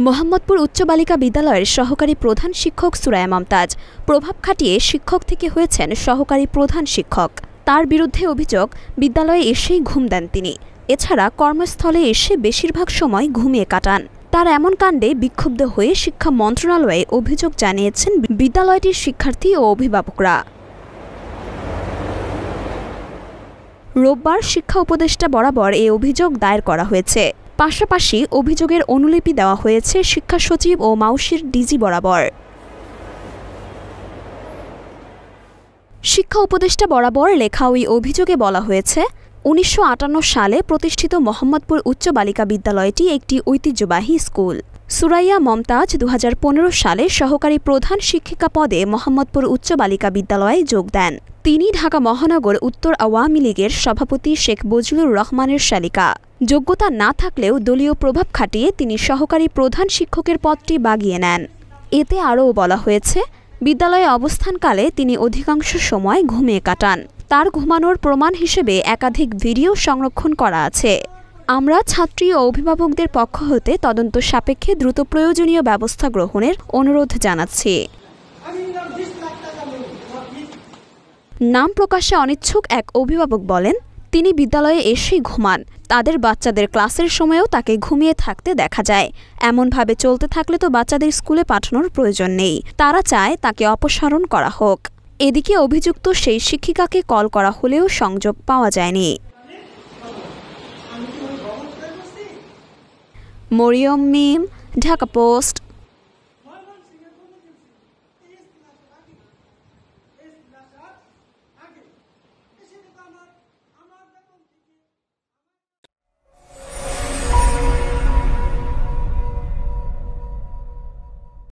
মোহাম্মদপুর উচ্চ বালিকা বিদ্যালয়ের সহকারী প্রধান শিক্ষক সুরায়া মমতাজ প্রভাব খাটিয়ে শিক্ষক থেকে হয়েছেন সহকারী প্রধান শিক্ষক। তার বিরুদ্ধে অভিযোগ, বিদ্যালয়ে এসেই ঘুম দেন তিনি। এছাড়া কর্মস্থলে এসে বেশিরভাগ সময় ঘুমিয়ে কাটান। তার এমন কাণ্ডে বিক্ষুব্ধ হয়ে শিক্ষা মন্ত্রণালয়ে অভিযোগ জানিয়েছেন বিদ্যালয়টির শিক্ষার্থী ও অভিভাবকরা। রোববার শিক্ষা উপদেষ্টা বরাবর এ অভিযোগ দায়ের করা হয়েছে। পাশাপাশি অভিযোগের অনুলিপি দেওয়া হয়েছে শিক্ষা সচিব ও মাউশির ডিজি বরাবর। শিক্ষা উপদেষ্টা বরাবর লেখা ওই অভিযোগে বলা হয়েছে, ১৯৫৮ সালে প্রতিষ্ঠিত মোহাম্মদপুর উচ্চ বালিকা বিদ্যালয়টি একটি ঐতিহ্যবাহী স্কুল। সুরাইয়া মমতাজ ২০১৫ সালে সহকারী প্রধান শিক্ষিকা পদে মোহাম্মদপুর উচ্চ বালিকা বিদ্যালয়ে যোগ দেন। তিনি ঢাকা মহানগর উত্তর আওয়ামী লীগের সভাপতি শেখ বজলুর রহমানের শালিকা। যোগ্যতা না থাকলেও দলীয় প্রভাব খাটিয়ে তিনি সহকারী প্রধান শিক্ষকের পদটি বাগিয়ে নেন। এতে আরও বলা হয়েছে, বিদ্যালয়ে অবস্থানকালে তিনি অধিকাংশ সময় ঘুমিয়ে কাটান। তার ঘুমানোর প্রমাণ হিসেবে একাধিক ভিডিও সংরক্ষণ করা আছে। আমরা ছাত্রী ও অভিভাবকদের পক্ষ হতে তদন্ত সাপেক্ষে দ্রুত প্রয়োজনীয় ব্যবস্থা গ্রহণের অনুরোধ জানাচ্ছি। নাম প্রকাশে অনিচ্ছুক এক অভিভাবক বলেন, তিনি বিদ্যালয়ে এসেই ঘুমান। তাদের বাচ্চাদের ক্লাসের সময়েও তাকে ঘুমিয়ে থাকতে দেখা যায়। এমনভাবে চলতে থাকলে তো বাচ্চাদের স্কুলে পাঠানোর প্রয়োজন নেই। তারা চায় তাকে অপসারণ করা হোক। এদিকে অভিযুক্ত সেই শিক্ষিকাকে কল করা হলেও সংযোগ পাওয়া যায়নি। মরিয়ম মিম, ঢাকা পোস্ট।